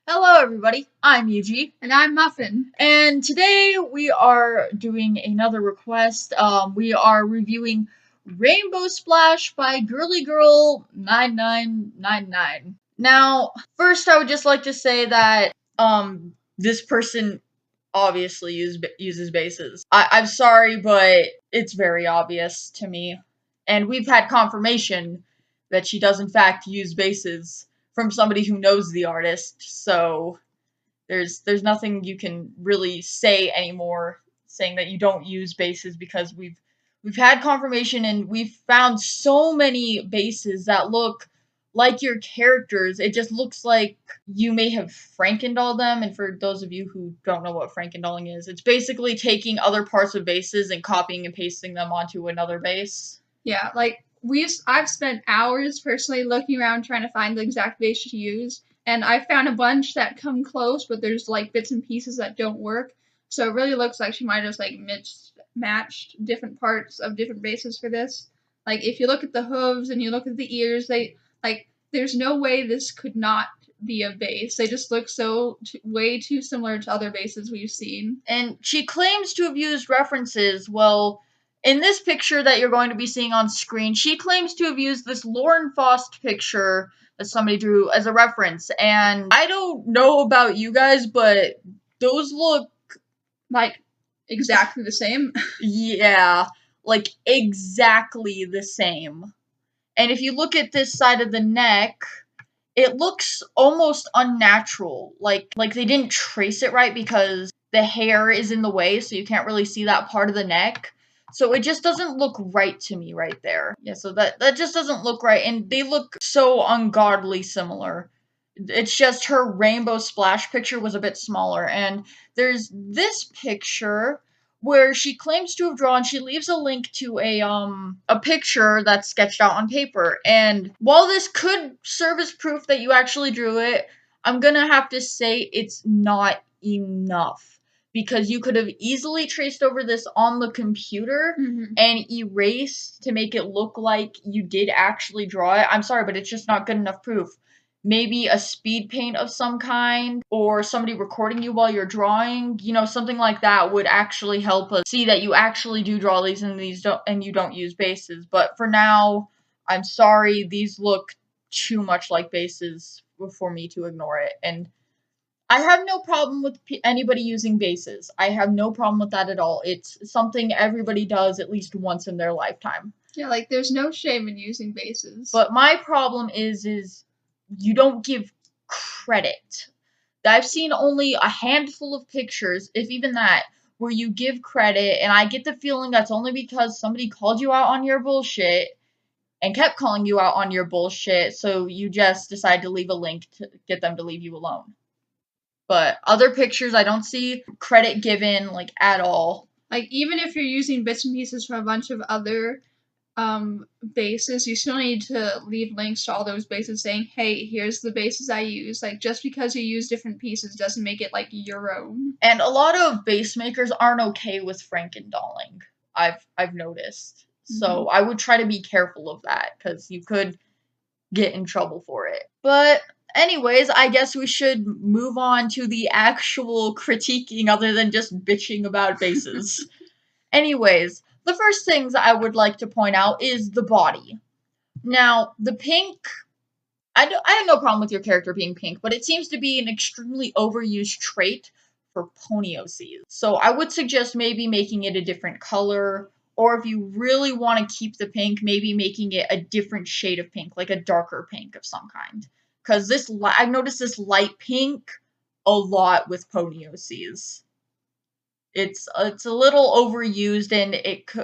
Hello everybody, I'm Yuji. And I'm Muffin. And today we are doing another request. We are reviewing Rainbow Splash by Girly Girl 9999. Now, first I would just like to say that this person obviously uses bases. I'm sorry, but it's very obvious to me. And we've had confirmation that she does in fact use bases from somebody who knows the artist, so there's nothing you can really say anymore saying that you don't use bases, because we've had confirmation and we've found so many bases that look like your characters. It just looks like you may have frankendolled them, and for those of you who don't know what frankendolling is, it's basically taking other parts of bases and copying and pasting them onto another base. Yeah, like I've spent hours personally looking around trying to find the exact base to use, and I found a bunch that come close, but there's like bits and pieces that don't work. So it really looks like she might have just like matched different parts of different bases for this. Like if you look at the hooves and you look at the ears, there's no way this could not be a base. They just look way too similar to other bases we've seen. And she claims to have used references. Well, in this picture that you're going to be seeing on screen, she claims to have used this Lauren Faust picture that somebody drew as a reference. And I don't know about you guys, but those look like exactly the same. Yeah, like exactly the same. And if you look at this side of the neck, it looks almost unnatural. Like they didn't trace it right because the hair is in the way, so you can't really see that part of the neck. So it just doesn't look right to me right there. Yeah, so that just doesn't look right, and they look so ungodly similar. It's just her Rainbow Splash picture was a bit smaller, and there's this picture where she claims to have drawn. She leaves a link to a picture that's sketched out on paper, and while this could serve as proof that you actually drew it, I'm gonna have to say it's not enough, because you could have easily traced over this on the computer and erased to make it look like you did actually draw it. I'm sorry, but it's just not good enough proof. Maybe a speed paint of some kind, or somebody recording you while you're drawing, something like that would actually help us see that you actually do draw these and you don't use bases. But for now, I'm sorry, these look too much like bases for me to ignore it. And I have no problem with anybody using bases. I have no problem with that at all. It's something everybody does at least once in their lifetime. Yeah, like there's no shame in using bases. But my problem is you don't give credit. I've seen only a handful of pictures, if even that, where you give credit, and I get the feeling that's only because somebody called you out on your bullshit and kept calling you out on your bullshit, so you just decide to leave a link to get them to leave you alone. But other pictures, I don't see credit given, like, at all. Like, even if you're using bits and pieces from a bunch of other bases, you still need to leave links to all those bases saying, hey, here's the bases I use. Like, just because you use different pieces doesn't make it, like, your own. And a lot of base makers aren't okay with frankendolling, I've noticed. So I would try to be careful of that, because you could get in trouble for it. But anyways, I guess we should move on to the actual critiquing other than just bitching about bases. Anyways, the first things I would like to point out is the body. Now, the pink, I have no problem with your character being pink, but it seems to be an extremely overused trait for pony OCs. So I would suggest maybe making it a different color, or if you really want to keep the pink, maybe making it a different shade of pink, like a darker pink of some kind. Because I've noticed this light pink a lot with pony OCs. It's a little overused, and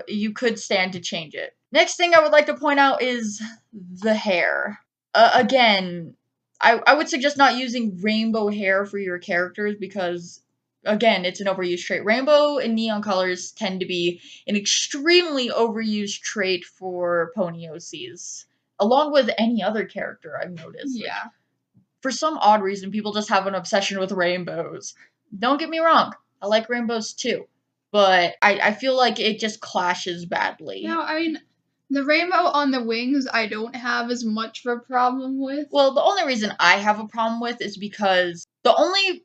you could stand to change it. Next thing I would like to point out is the hair. Again, I would suggest not using rainbow hair for your characters, because, again, it's an overused trait. Rainbow and neon colors tend to be an extremely overused trait for pony OCs, along with any other character I've noticed. Yeah. Like, for some odd reason, people just have an obsession with rainbows. Don't get me wrong, I like rainbows too, but I feel like it just clashes badly. No, I mean, The rainbow on the wings I don't have as much of a problem with. Well, the only reason I have a problem with is because the only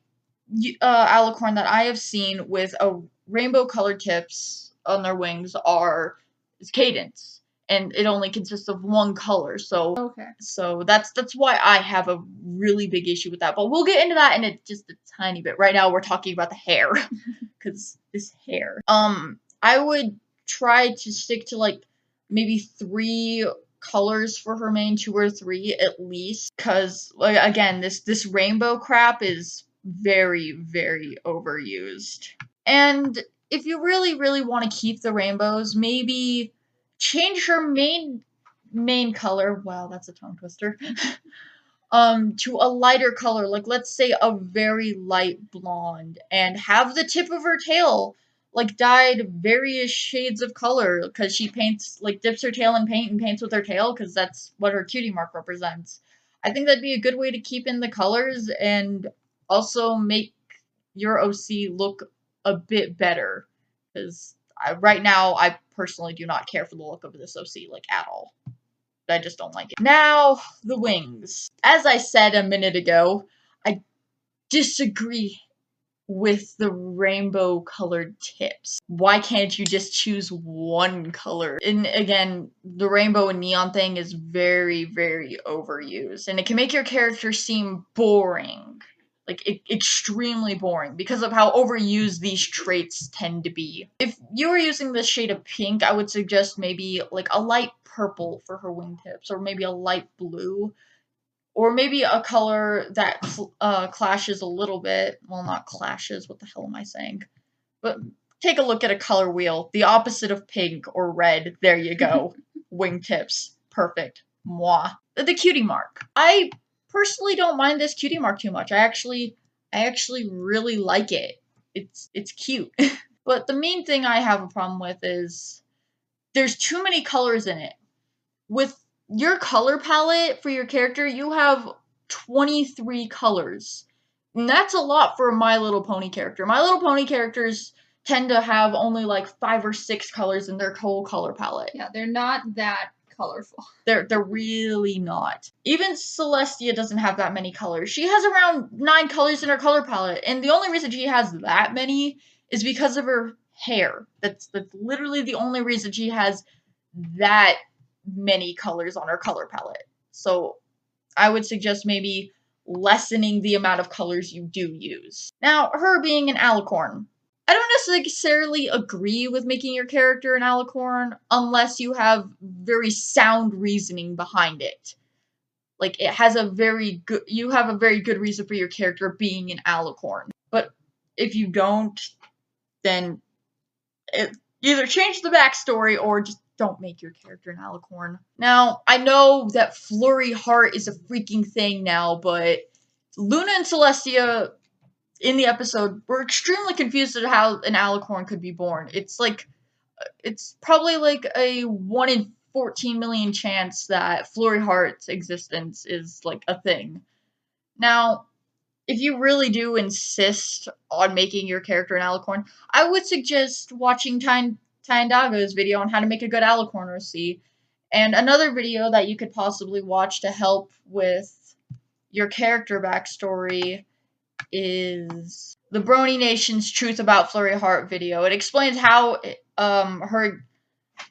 alicorn that I have seen with a rainbow colored tips on their wings is Cadence, and it only consists of one color. So Okay. So that's why I have a really big issue with that. But we'll get into that in just a tiny bit. Right now we're talking about the hair, because this hair. I would try to stick to like maybe 3 colors for her main, 2 or 3 at least, because like, again, this rainbow crap is very, very overused. And if you really want to keep the rainbows, maybe change her main color. Wow, that's a tongue twister. To a lighter color, like let's say a very light blonde, and have the tip of her tail like dyed various shades of color, because she paints, like dips her tail in paint and paints with her tail, because that's what her cutie mark represents. I think that'd be a good way to keep in the colors and also make your OC look a bit better, because right now I personally do not care for the look of this OC like at all. I just don't like it. Now, the wings. As I said a minute ago, I disagree with the rainbow colored tips. Why can't you just choose one color? And again, the rainbow and neon thing is very, very overused, and it can make your character seem boring. Like, extremely boring, because of how overused these traits tend to be. If you were using this shade of pink, I would suggest maybe like a light purple for her wingtips, or maybe a light blue, or maybe a color that clashes a little bit. Well, not clashes, what the hell am I saying? But take a look at a color wheel. The opposite of pink or red. There you go. Wingtips. Perfect. Mwah. The cutie mark. I personally don't mind this cutie mark too much. I actually really like it. It's cute. But the main thing I have a problem with is there's too many colors in it. With your color palette for your character, you have 23 colors. And that's a lot for a My Little Pony character. My Little Pony characters tend to have only like 5 or 6 colors in their whole color palette. Yeah, they're not that colorful. They're really not. Even Celestia doesn't have that many colors. She has around 9 colors in her color palette, and the only reason she has that many is because of her hair. That's literally the only reason she has that many colors on her color palette. So I would suggest maybe lessening the amount of colors you do use. Now, her being an alicorn. I don't necessarily agree with making your character an alicorn unless you have very sound reasoning behind it. Like, you have a very good reason for your character being an alicorn. But if you don't, then either change the backstory or just don't make your character an alicorn. Now, I know that Flurry Heart is a freaking thing now, but Luna and Celestia in the episode were extremely confused at how an alicorn could be born. It's probably like a 1 in 14 million chance that Flurry Heart's existence is like a thing. Now, if you really do insist on making your character an alicorn, I would suggest watching Tyndaga's video on how to make a good alicorn OC. And another video that you could possibly watch to help with your character backstory is the Brony Nation's Truth About Flurry Heart video. It explains how her,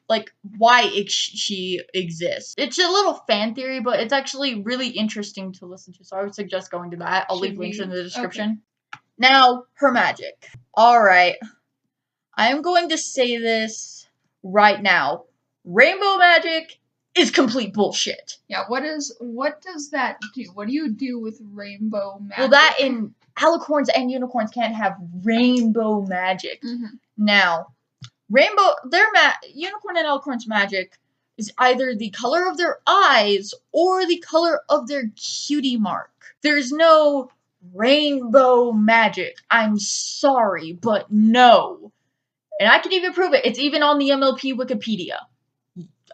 like, why she exists. It's a little fan theory, but it's actually really interesting to listen to, so I would suggest going to that. I'll leave links in the description. Okay. Now, her magic. Alright. I am going to say this right now. Rainbow magic is complete bullshit. Yeah, what does that do? What do you do with rainbow magic? Well, that in alicorns and unicorns can't have rainbow magic. Mm-hmm. Now, unicorn and alicorn's magic is either the color of their eyes or the color of their cutie mark. There's no rainbow magic. I'm sorry, but no. And I can even prove it. It's even on the MLP Wikipedia.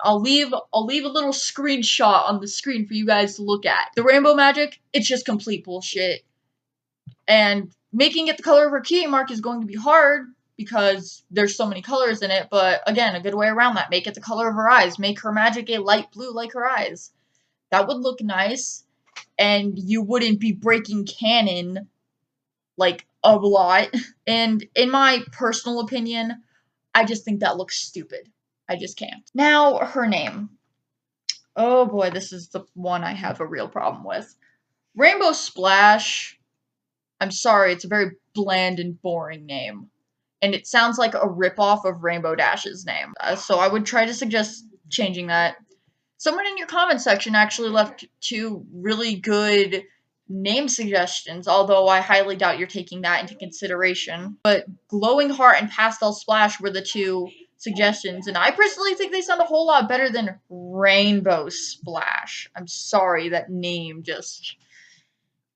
I'll leave a little screenshot on the screen for you guys to look at. The rainbow magic, it's just complete bullshit. And making it the color of her cutie mark is going to be hard, because there's so many colors in it, but again, a good way around that, make it the color of her eyes. Make her magic a light blue like her eyes. That would look nice, and you wouldn't be breaking canon, like, a lot. And in my personal opinion, I just think that looks stupid. I just can't. Now, her name. Oh boy, this is the one I have a real problem with. Rainbow Splash. I'm sorry, it's a very bland and boring name. And it sounds like a ripoff of Rainbow Dash's name. So I would try to suggest changing that. Someone in your comment section actually left 2 really good name suggestions, although I highly doubt you're taking that into consideration. But Glowing Heart and Pastel Splash were the 2 suggestions, and I personally think they sound a whole lot better than Rainbow Splash. I'm sorry, that name just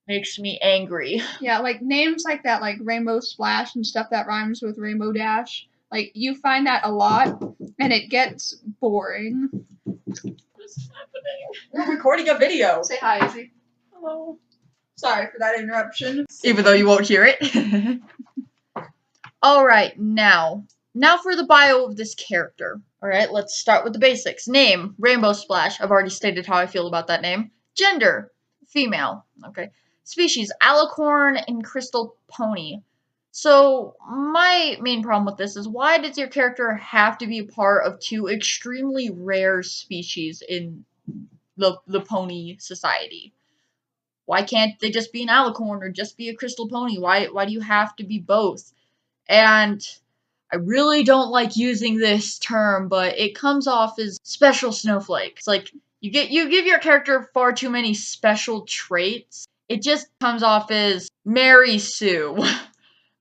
makes me angry. Yeah, like names like that, like Rainbow Splash and stuff that rhymes with Rainbow Dash. Like, you find that a lot, and it gets boring. What is happening? We're recording a video. Say hi, Izzy. Hello. Sorry for that interruption. Even though you won't hear it. Alright, now for the bio of this character. Alright, let's start with the basics. Name, Rainbow Splash. I've already stated how I feel about that name. Gender, female. Okay. Species, alicorn and crystal pony. So, my main problem with this is, why does your character have to be a part of 2 extremely rare species in the pony society? Why can't they just be an alicorn or just be a crystal pony? Why do you have to be both? And I really don't like using this term, but it comes off as special snowflake. It's like, you give your character far too many special traits. It just comes off as Mary Sue.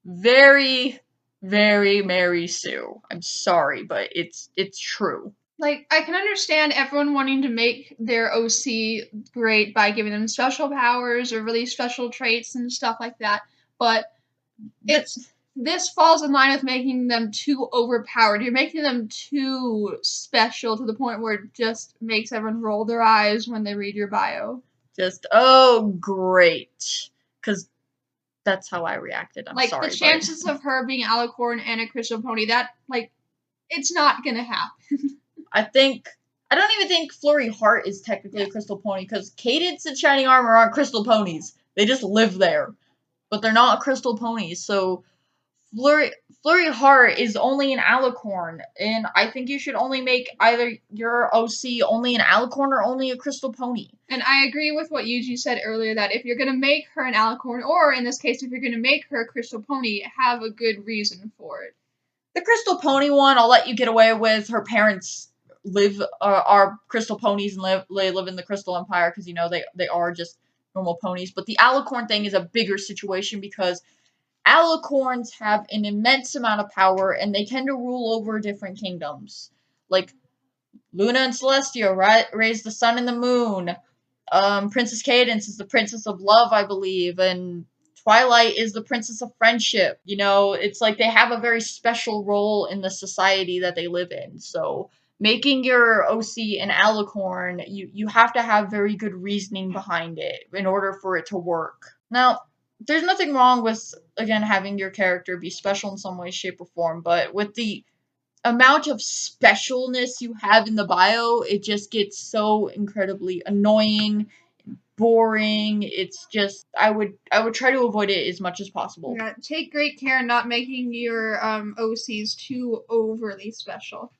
Very, very Mary Sue. I'm sorry, but it's true. Like, I can understand everyone wanting to make their OC great by giving them special powers or really special traits and stuff like that, but this falls in line with making them too overpowered. You're making them too special to the point where it just makes everyone roll their eyes when they read your bio. Just, oh, great. Because that's how I reacted. I'm like, sorry. The chances of her being alicorn and a crystal pony, that, like, it's not gonna happen. I don't even think Flurry Heart is technically a crystal pony, because Cadence and Shining Armor aren't crystal ponies. They just live there. But they're not crystal ponies, so Flurry Heart is only an alicorn, and I think you should only make either your OC only an alicorn or only a crystal pony. And I agree with what Yuji said earlier, that if you're going to make her an alicorn, or in this case, if you're going to make her a crystal pony, have a good reason for it. The crystal pony one, I'll let you get away with. Her parents are crystal ponies and live in the Crystal Empire, because, you know, they are just normal ponies. But the alicorn thing is a bigger situation, because alicorns have an immense amount of power, and they tend to rule over different kingdoms. Like, Luna and Celestia raise the sun and the moon. Princess Cadence is the princess of love, I believe, and Twilight is the princess of friendship. You know, it's like they have a very special role in the society that they live in. So, making your OC an alicorn, you have to have very good reasoning behind it in order for it to work. Now, there's nothing wrong with, again, having your character be special in some way, shape, or form, but with the amount of specialness you have in the bio, it just gets so incredibly annoying, boring. It's just, I would try to avoid it as much as possible. Yeah, take great care not making your OCs too overly special.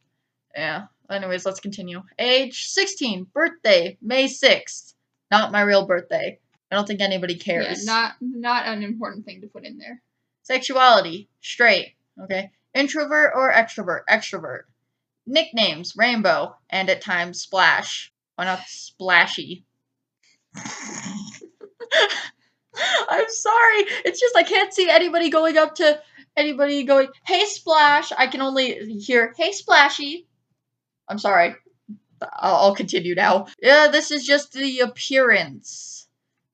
Yeah. Anyways, let's continue. Age 16, birthday May 6th. Not my real birthday. I don't think anybody cares. Yeah, not an important thing to put in there. Sexuality, straight. Okay. Introvert or extrovert? Extrovert. Nicknames, Rainbow, and at times Splash. Why not Splashy? I'm sorry. It's just I can't see anybody going up to anybody going, hey Splash. I can only hear, hey Splashy. I'm sorry. I'll continue now. Yeah, this is just the appearance.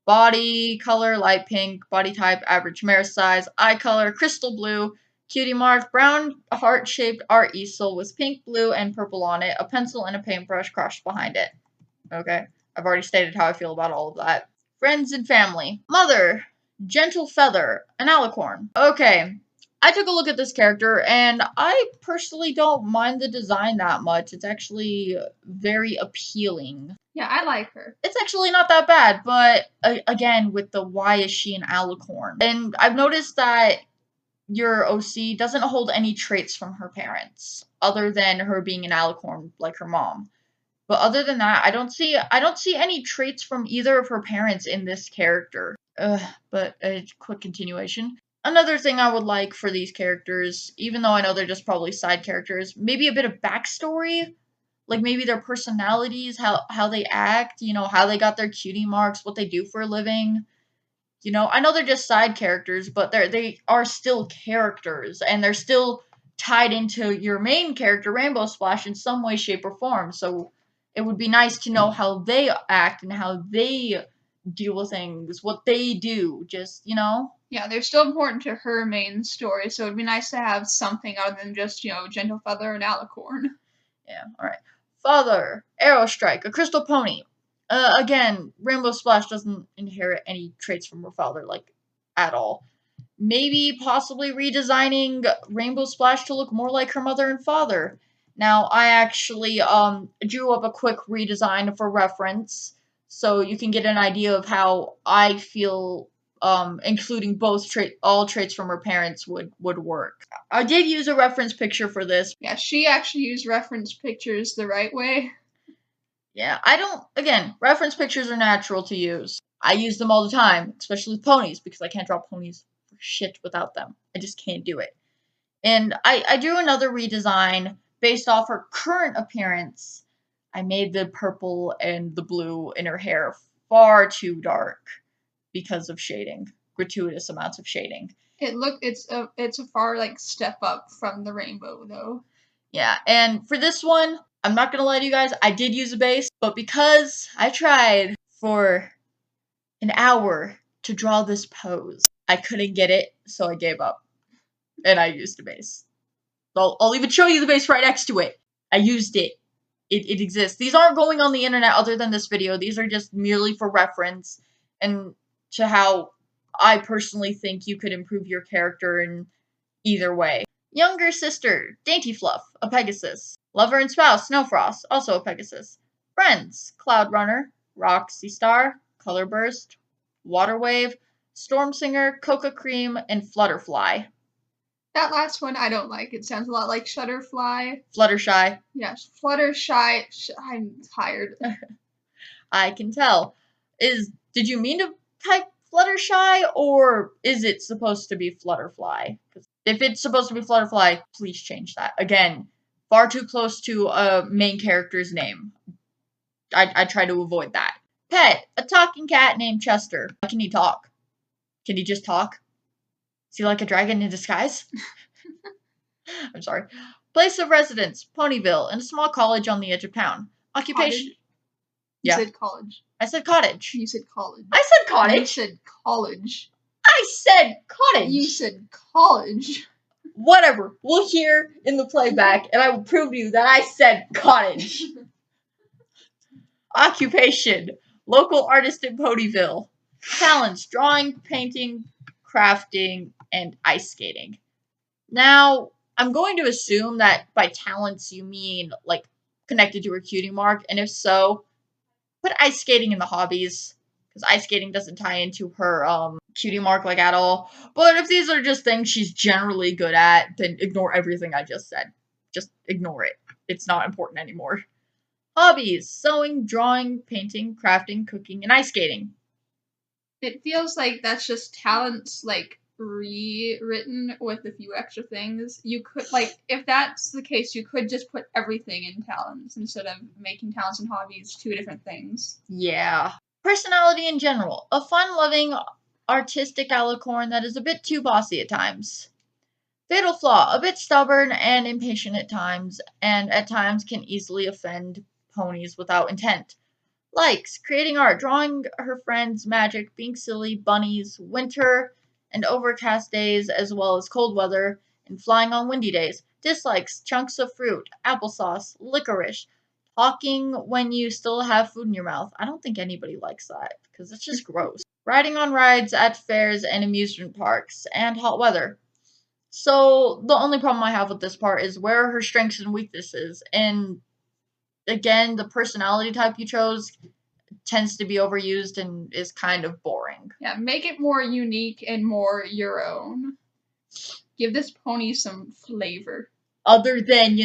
Body color, light pink. Body type, average mare size. Eye color, crystal blue. Cutie mark, brown heart-shaped art easel with pink, blue, and purple on it. A pencil and a paintbrush crushed behind it. Okay. I've already stated how I feel about all of that. Friends and family. Mother. Gentle feather. An alicorn. Okay. I took a look at this character, and I personally don't mind the design that much. It's actually very appealing. Yeah, I like her. It's actually not that bad, but again, with the why is she an alicorn? And I've noticed that your OC doesn't hold any traits from her parents, other than her being an alicorn like her mom. But other than that, I don't see any traits from either of her parents in this character. But a quick continuation. Another thing I would like for these characters, even though I know they're just probably side characters, maybe a bit of backstory. Like maybe their personalities, how they act, how they got their cutie marks, what they do for a living. I know they're just side characters, but they are still characters, and they're still tied into your main character, Rainbow Splash, in some way, shape, or form. So it would be nice to know how they act and how they deal with things, what they do, Yeah, they're still important to her main story, so it'd be nice to have something other than just, Gentle Feather and Alicorn. Yeah, alright. Father, Arrow Strike, a crystal pony. Again, Rainbow Splash doesn't inherit any traits from her father, at all. Maybe possibly redesigning Rainbow Splash to look more like her mother and father. Now, I actually drew up a quick redesign for reference, so you can get an idea of how I feel including all traits from her parents would work. I did use a reference picture for this. Yeah, she actually used reference pictures the right way. Yeah, reference pictures are natural to use. I use them all the time, especially with ponies, because I can't draw ponies for shit without them. I just can't do it. And I drew another redesign based off her current appearance. I made the purple and the blue in her hair far too dark because of shading, gratuitous amounts of shading. It's a far step up from the rainbow though. Yeah, and for this one, I'm not gonna lie to you guys, I did use a base, but because I tried for an hour to draw this pose, I couldn't get it, so I gave up. And I used a base. I'll even show you the base right next to it. I used it. It exists. These aren't going on the internet other than this video. These are just merely for reference and to how I personally think you could improve your character in either way. Younger sister, Dainty Fluff, a Pegasus. Lover and spouse, Snowfrost, also a Pegasus. Friends, Cloud Runner, Roxy Star, Color Burst, Water Wave, Storm Singer, Coca Cream, and Flutterfly. That last one I don't like. It sounds a lot like Shutterfly. Fluttershy. Yes, Fluttershy. I'm tired. I can tell. Did you mean to type Fluttershy, or is it supposed to be Flutterfly? If it's supposed to be Flutterfly, please change that. Again, far too close to a main character's name. I try to avoid that. Pet, a talking cat named Chester. Can he talk? Can he just talk? Is he like a dragon in disguise? I'm sorry. Place of residence, Ponyville, in a small college on the edge of town. Occupation. Cottage. Yeah. You said college. I said cottage. You said college. I said cottage. You said college. I said cottage. You said college. Whatever. We'll hear in the playback, and I will prove to you that I said cottage. Occupation, local artist in Ponyville. Talents, drawing, painting, crafting, and ice skating. Now, I'm going to assume that by talents you mean, connected to her cutie mark, and if so, put ice skating in the hobbies, because ice skating doesn't tie into her, cutie mark, at all. But if these are just things she's generally good at, then ignore everything I just said. Just ignore it. It's not important anymore. Hobbies, sewing, drawing, painting, crafting, cooking, and ice skating. It feels like that's just talents, rewritten with a few extra things. You could, if that's the case, you could just put everything in talents instead of making talents and hobbies two different things. Yeah. Personality in general. A fun-loving, artistic alicorn that is a bit too bossy at times. Fatal flaw. A bit stubborn and impatient at times, and at times can easily offend ponies without intent. Likes. Creating art, drawing her friends, magic, being silly, bunnies, winter, and overcast days, as well as cold weather, and flying on windy days. Dislikes. Chunks of fruit, applesauce, licorice, talking when you still have food in your mouth. I don't think anybody likes that, because it's just gross. Riding on rides at fairs and amusement parks, and hot weather. So the only problem I have with this part is where are her strengths and weaknesses, and again, the personality type you chose tends to be overused and is kind of boring. Yeah, make it more unique and more your own. Give this pony some flavor. Other than,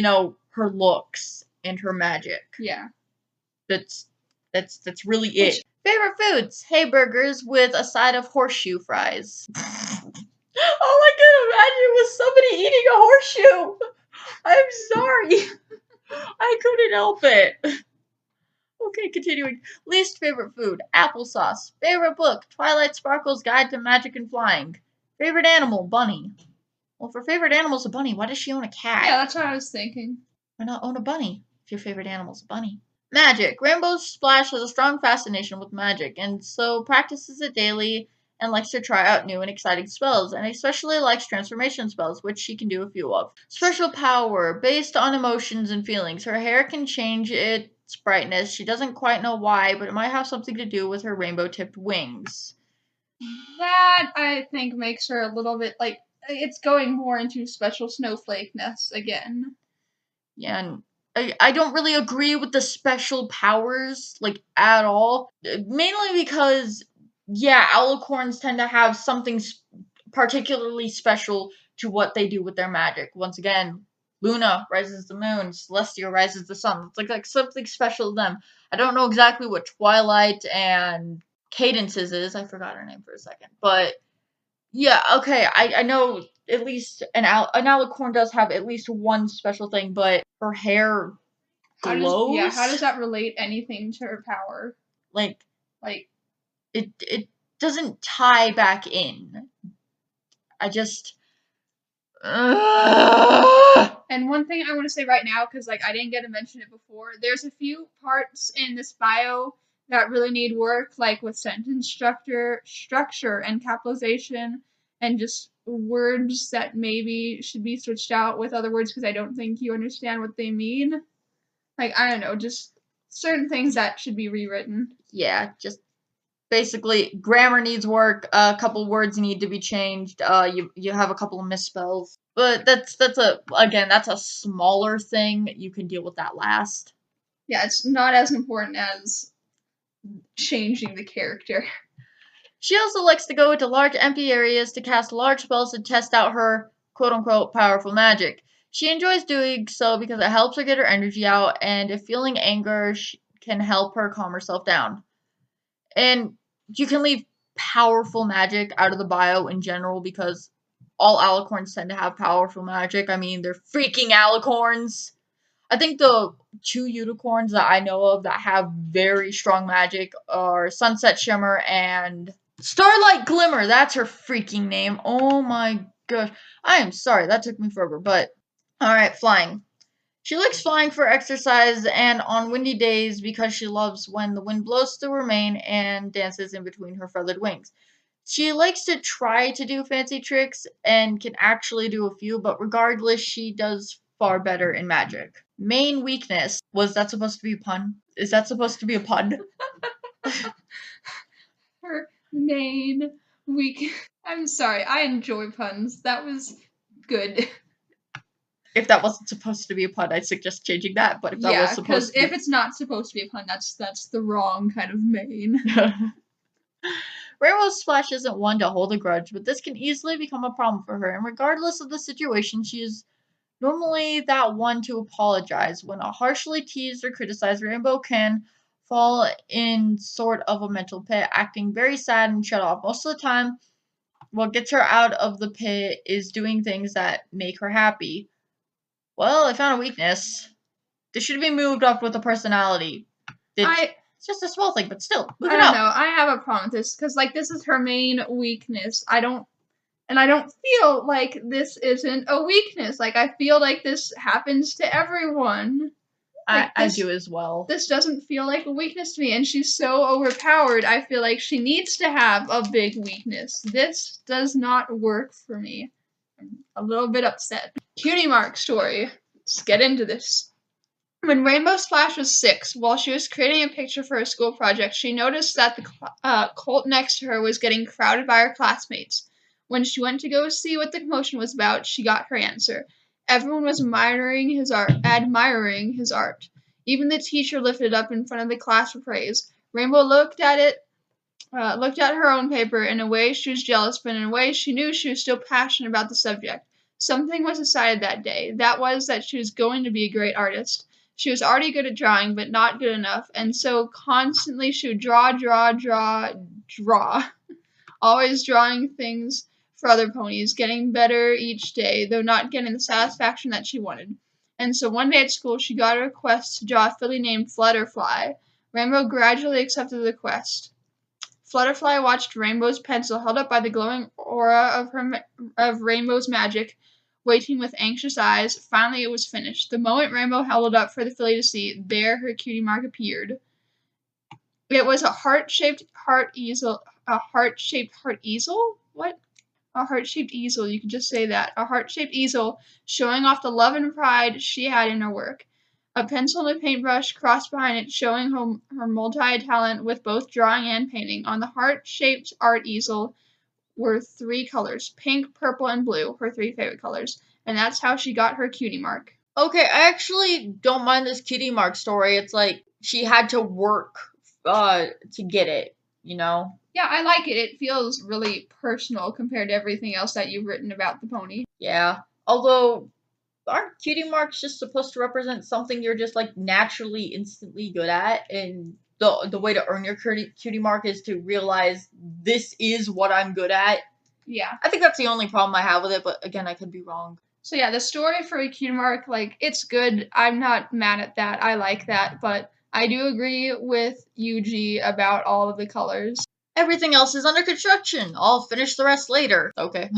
her looks and her magic. Yeah. That's really it. Favorite foods: hamburgers with a side of horseshoe fries. All I could imagine was somebody eating a horseshoe. I'm sorry. I couldn't help it. Okay, continuing. Least favorite food: applesauce. Favorite book: Twilight Sparkle's Guide to Magic and Flying. Favorite animal: bunny. Well, for favorite animal's a bunny, why does she own a cat? Yeah, that's what I was thinking. Why not own a bunny if your favorite animal's a bunny? Magic. Rainbow Splash has a strong fascination with magic, and so practices it daily and likes to try out new and exciting spells, and especially likes transformation spells, which she can do a few of. Special power. Based on emotions and feelings. Her hair can change its brightness. She doesn't quite know why, but it might have something to do with her rainbow-tipped wings. That, I think, makes her a little bit, like, it's going more into special snowflakeness again. Yeah, and I don't really agree with the special powers, like, at all. Mainly because, yeah, alicorns tend to have something particularly special to what they do with their magic. Once again, Luna rises the moon, Celestia rises the sun. It's like something special to them. I don't know exactly what Twilight and Cadence's is. I forgot her name for a second. But, yeah, okay, I know at least an alicorn does have at least one special thing, but her hair glows. How does that relate anything to her power? Like Like, it doesn't tie back in. I just. and one thing I want to say right now, because like I didn't get to mention it before, there's a few parts in this bio that really need work, like with sentence structure and capitalization, and just words that maybe should be switched out with other words because I don't think you understand what they mean. Like, I don't know, just certain things that should be rewritten. Yeah, just basically grammar needs work. A couple words need to be changed. You have a couple of misspells, but that's a smaller thing. You can deal with that last. Yeah, it's not as important as changing the character. She also likes to go into large empty areas to cast large spells and test out her quote-unquote powerful magic. She enjoys doing so because it helps her get her energy out, and if feeling anger can help her calm herself down. And you can leave powerful magic out of the bio in general because all alicorns tend to have powerful magic. I mean, they're freaking alicorns. I think the two unicorns that I know of that have very strong magic are Sunset Shimmer and Starlight Glimmer. That's her freaking name. Oh my gosh. I am sorry. That took me forever. But, alright, flying. She likes flying for exercise and on windy days because she loves when the wind blows through her mane and dances in between her feathered wings. She likes to try to do fancy tricks and can actually do a few, but regardless, she does far better in magic. Main weakness. Was that supposed to be a pun? Is that supposed to be a pun? Her main weak. I'm sorry, I enjoy puns. That was good. If that wasn't supposed to be a pun, I'd suggest changing that. But if that was supposed to be... if it's not supposed to be a pun, that's the wrong kind of main. Rainbow Splash isn't one to hold a grudge, but this can easily become a problem for her, and regardless of the situation, she is normally that one to apologize. When harshly teased or criticized, Rainbow can fall in sort of a mental pit, acting very sad and shut off. Most of the time, what gets her out of the pit is doing things that make her happy. Well, I found a weakness. This should be moved up with a personality. It's just a small thing, but still, move it up. I don't know. I have a problem with this because, like, this is her main weakness. I don't feel like this isn't a weakness. Like, I feel like this happens to everyone. Like, I do as well. This doesn't feel like a weakness to me, and she's so overpowered. I feel like she needs to have a big weakness. This does not work for me. I'm a little bit upset. Cutie Mark story. Let's get into this. When Rainbow Splash was 6, while she was creating a picture for her school project, she noticed that the cult next to her was getting crowded by her classmates. When she went to go see what the commotion was about, she got her answer. Everyone was admiring his art. Even the teacher lifted it up in front of the class for praise. Rainbow looked at her own paper. In a way, she was jealous, but in a way, she knew she was still passionate about the subject. Something was decided that day. That was that she was going to be a great artist. She was already good at drawing, but not good enough, and so constantly she would draw, always drawing things for other ponies, getting better each day, though not getting the satisfaction that she wanted. And so one day at school, she got a request to draw a filly named Flutterfly. Rainbow gradually accepted the request. Flutterfly watched Rainbow's pencil held up by the glowing aura of Rainbow's magic, waiting with anxious eyes. Finally, it was finished. The moment Rainbow held it up for the filly to see, there her cutie mark appeared. It was a heart-shaped heart easel. A heart-shaped heart easel? What? A heart-shaped easel. You could just say that. A heart-shaped easel showing off the love and pride she had in her work. A pencil and a paintbrush crossed behind it, showing her multi-talent with both drawing and painting. On the heart-shaped art easel were 3 colors, pink, purple, and blue, her 3 favorite colors. And that's how she got her cutie mark. Okay, I actually don't mind this cutie mark story. It's like she had to work to get it, you know? Yeah, I like it. It feels really personal compared to everything else that you've written about the pony. Yeah. Although, aren't cutie marks just supposed to represent something you're just like naturally instantly good at, and the way to earn your cutie mark is to realize this is what I'm good at? Yeah. I think that's the only problem I have with it, but again, I could be wrong. So yeah, the story for a cutie mark, like, it's good. I'm not mad at that. I like that, but I do agree with Yuji about all of the colors. Everything else is under construction. I'll finish the rest later. Okay.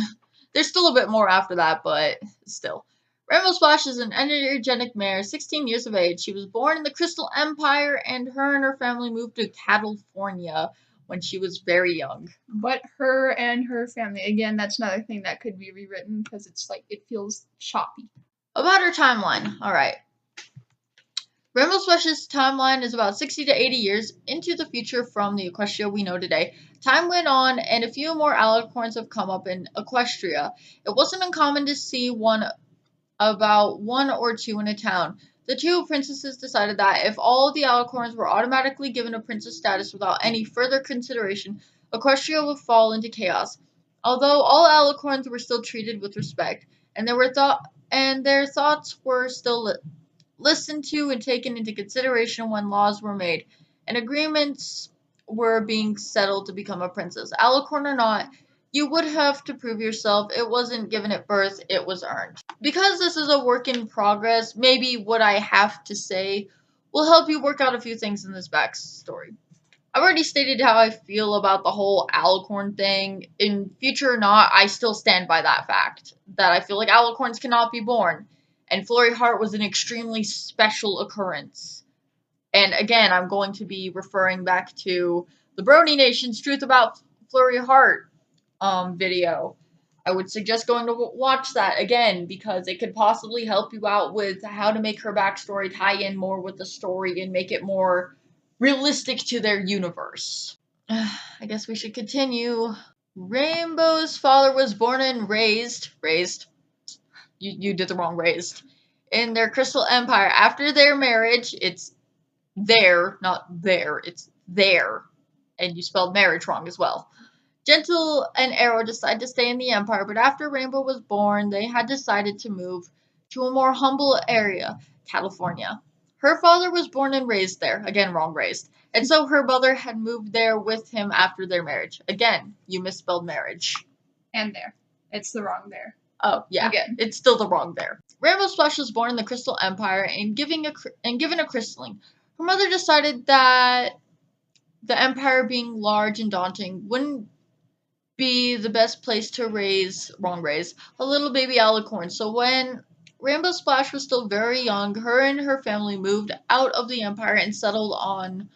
There's still a bit more after that, but still. Rainbow Splash is an energetic mare, 16 years of age. She was born in the Crystal Empire, and her family moved to California when she was very young. But her and her family, again, that's another thing that could be rewritten because it's like, it feels choppy. About her timeline. Alright. Rainbow Splash's timeline is about 60 to 80 years into the future from the Equestria we know today. Time went on, and a few more alicorns have come up in Equestria. It wasn't uncommon to see about 1 or 2 in a town. The 2 princesses decided that if all of the alicorns were automatically given a princess status without any further consideration, Equestria would fall into chaos. Although all alicorns were still treated with respect, and their thoughts were still listened to and taken into consideration when laws were made, and agreements were being settled to become a princess. Alicorn or not, you would have to prove yourself. It wasn't given at birth, it was earned. Because this is a work in progress, maybe what I have to say will help you work out a few things in this backstory. I've already stated how I feel about the whole alicorn thing. In future or not, I still stand by that fact. That I feel like alicorns cannot be born. And Flurry Heart was an extremely special occurrence. And again, I'm going to be referring back to the Brony Nation's Truth About Flurry Heart video. I would suggest going to watch that again because it could possibly help you out with how to make her backstory tie in more with the story and make it more realistic to their universe. I guess we should continue. Rainbow's father was born and raised. You did the wrong raised. In their Crystal Empire. After their marriage, it's there, not there. It's there. And you spelled marriage wrong as well. Gentle and Arrow decided to stay in the Empire, but after Rainbow was born, they had decided to move to a more humble area, California. Her father was born and raised there. Again, wrong raised. And so her mother had moved there with him after their marriage. Again, you misspelled marriage. And there. It's the wrong there. Oh, yeah. Again. It's still the wrong there. Rainbow Splash was born in the Crystal Empire and given a crystalling. Her mother decided that the Empire being large and daunting wouldn't be the best place to raise a little baby alicorn. So when Rainbow Splash was still very young, her and her family moved out of the Empire and settled on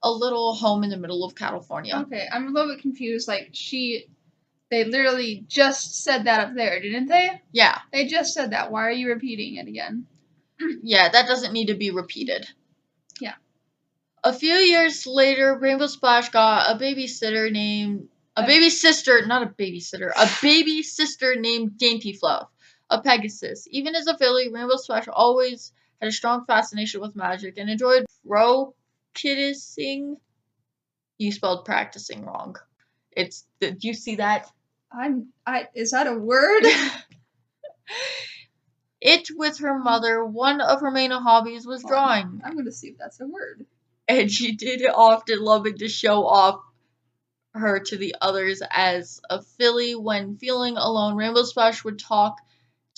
a little home in the middle of California. Okay, I'm a little bit confused. Like, they literally just said that up there, didn't they? Yeah. They just said that. Why are you repeating it again? Yeah, that doesn't need to be repeated. Yeah. A few years later, Rainbow Splash got a babysitter named A baby sister, not a babysitter, a baby sister named Dainty Fluff, a Pegasus. Even as a filly, Rainbow Splash always had a strong fascination with magic and enjoyed practicing. You spelled practicing wrong. Do you see that? Is that a word? With her mother, one of her main hobbies was drawing. I'm gonna see if that's a word. And she did often loving to show off her to the others as a filly. When feeling alone, Rainbow Splash would talk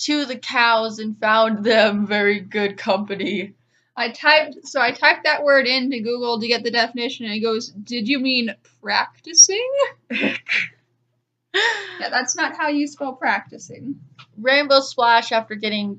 to the cows and found them very good company. I typed that word into Google to get the definition, and it goes, "Did you mean practicing?" Yeah, that's not how you spell practicing. Rainbow Splash, after getting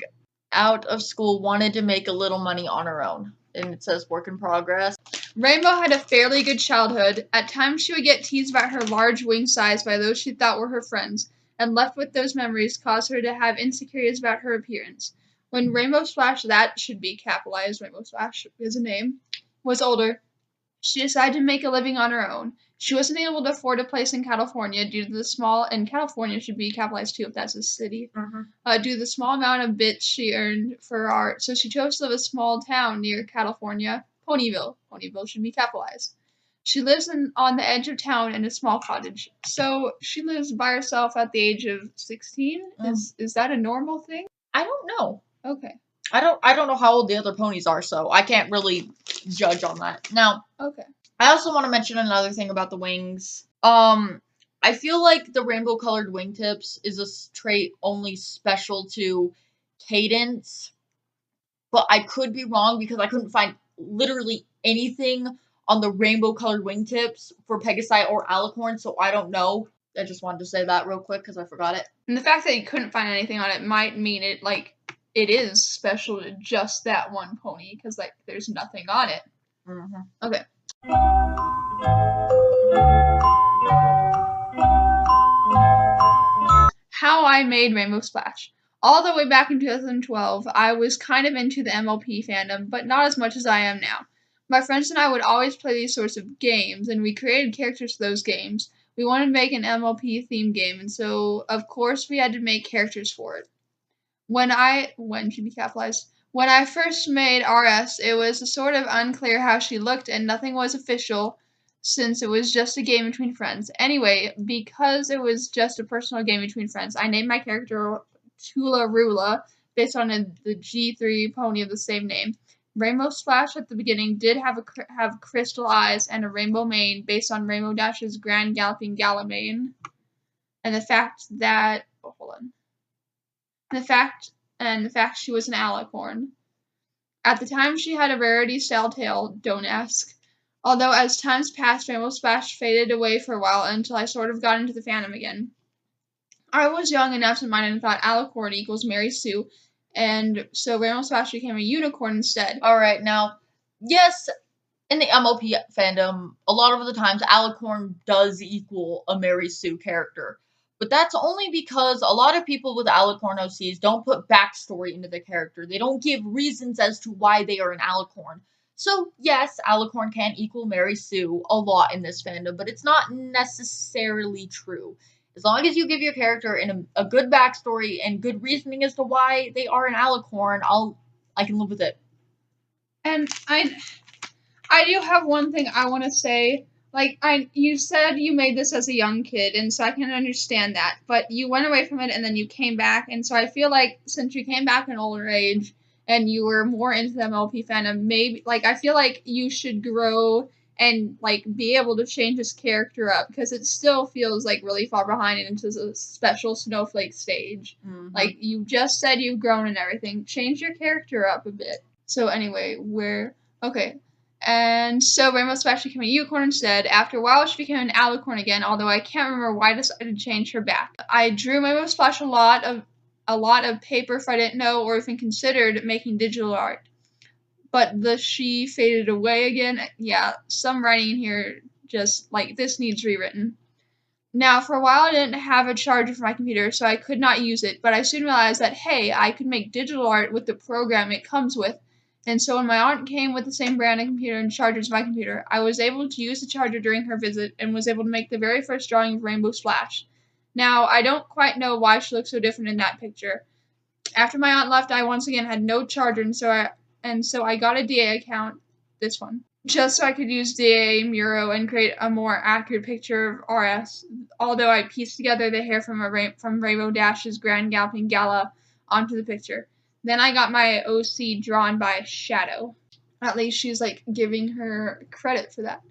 out of school, wanted to make a little money on her own. And it says work in progress. Rainbow had a fairly good childhood. At times she would get teased about her large wing size by those she thought were her friends, and left with those memories caused her to have insecurities about her appearance. When Rainbow Splash, that should be capitalized, Rainbow Splash is a name, was older, she decided to make a living on her own. She wasn't able to afford a place in California due to the small, and California should be capitalized too if that's a city, due to the small amount of bits she earned for her art. So she chose to live in a small town near California, Ponyville. Ponyville should be capitalized. She lives on the edge of town in a small cottage. So she lives by herself at the age of 16? Is that a normal thing? I don't know. Okay. I don't know how old the other ponies are, so I can't really judge on that. Now, okay. I also want to mention another thing about the wings. I feel like the rainbow colored wingtips is a trait only special to Cadence, but I could be wrong because I couldn't find literally anything on the rainbow colored wingtips for Pegasi or Alicorn, so I don't know. I just wanted to say that real quick because I forgot it. And the fact that you couldn't find anything on it might mean it is special to just that one pony because there's nothing on it. Okay. How I made Rainbow Splash. All the way back in 2012, I was kind of into the MLP fandom, but not as much as I am now. My friends and I would always play these sorts of games, and we created characters for those games. We wanted to make an MLP themed game, and so, of course, we had to make characters for it. When should be capitalized. When I first made RS, it was sort of unclear how she looked, and nothing was official since it was just a game between friends. Anyway, because it was just a personal game between friends, I named my character Tula Rula, based on the G3 pony of the same name. Rainbow Splash at the beginning did have crystal eyes and a rainbow mane, based on Rainbow Dash's Grand Galloping Gala mane. And the fact she was an alicorn. At the time, she had a rarity-style tail, don't ask. Although as times passed, Rainbow Splash faded away for a while until I sort of got into the fandom again. I was young enough to mind and thought alicorn equals Mary Sue, and so Rainbow Splash became a unicorn instead. Alright, now, yes, in the MLP fandom, a lot of the times alicorn does equal a Mary Sue character. But that's only because a lot of people with alicorn OCs don't put backstory into their character. They don't give reasons as to why they are an alicorn. So, yes, alicorn can equal Mary Sue a lot in this fandom, but it's not necessarily true. As long as you give your character a good backstory and good reasoning as to why they are an alicorn, I can live with it. And I do have one thing I want to say. You said you made this as a young kid, and so I can understand that. But you went away from it, and then you came back, and so I feel like since you came back in older age, and you were more into the MLP fandom, maybe, I feel like you should grow and, be able to change his character up, because it still feels, really far behind into the special snowflake stage. You just said you've grown and everything. Change your character up a bit. So anyway, okay. And so Rainbow Splash became a unicorn instead. After a while, she became an alicorn again, although I can't remember why I decided to change her back. I drew Rainbow Splash a lot of paper if I didn't know or even considered making digital art. But she faded away again. Yeah, some writing in here just, this needs rewritten. Now, for a while I didn't have a charger for my computer, so I could not use it, but I soon realized that, hey, I could make digital art with the program it comes with, And so when my aunt came with the same brand of computer and charger as my computer, I was able to use the charger during her visit and was able to make the very first drawing of Rainbow Splash. Now, I don't quite know why she looks so different in that picture. After my aunt left, I once again had no charger, and so I got a DA account, this one, just so I could use DA Muro and create a more accurate picture of RS, although I pieced together the hair from Rainbow Dash's Grand Galloping Gala onto the picture. Then I got my OC drawn by Shadow. At least she's like giving her credit for that.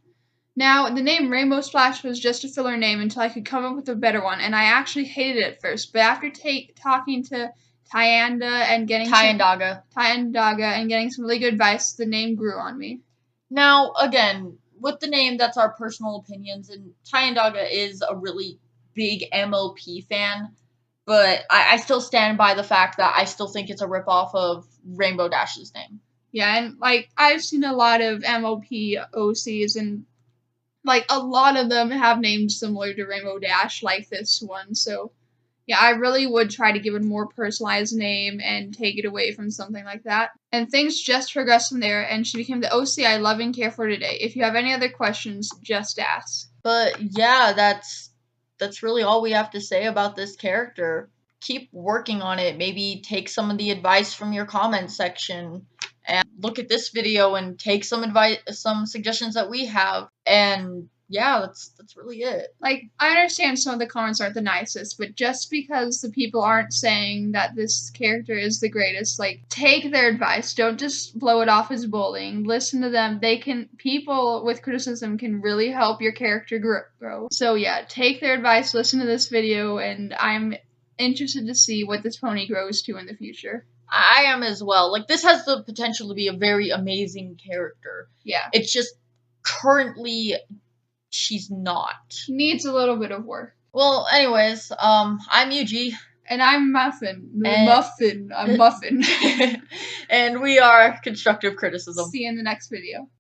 Now, the name Rainbow Splash was just a filler name until I could come up with a better one, and I actually hated it at first. But after talking to Tyandaga and getting some really good advice, the name grew on me. Now, again, with the name, that's our personal opinions, and Tyandaga is a really big MLP fan, but I still stand by the fact that I still think it's a ripoff of Rainbow Dash's name. Yeah, and like I've seen a lot of MLP OCs, and like a lot of them have names similar to Rainbow Dash, like this one. So yeah, I really would try to give it a more personalized name and take it away from something like that. And things just progressed from there, and she became the OC I love and care for today. If you have any other questions, just ask. But yeah, that's really all we have to say about this character. Keep working on it. Maybe take some of the advice from your comment section and look at this video and take some advice, some suggestions that we have. And yeah, that's really it. Like, I understand some of the comments aren't the nicest, but just because the people aren't saying that this character is the greatest, like, take their advice. Don't just blow it off as bullying. Listen to them. People with criticism can really help your character grow. So yeah, take their advice, listen to this video, and I'm interested to see what this pony grows to in the future. I am as well. Like, this has the potential to be a very amazing character. Yeah. It's just currently she's not. She needs a little bit of work. Well, anyways, I'm Yuji. And I'm Muffin. I'm Muffin. And we are Constructive Criticism. See you in the next video.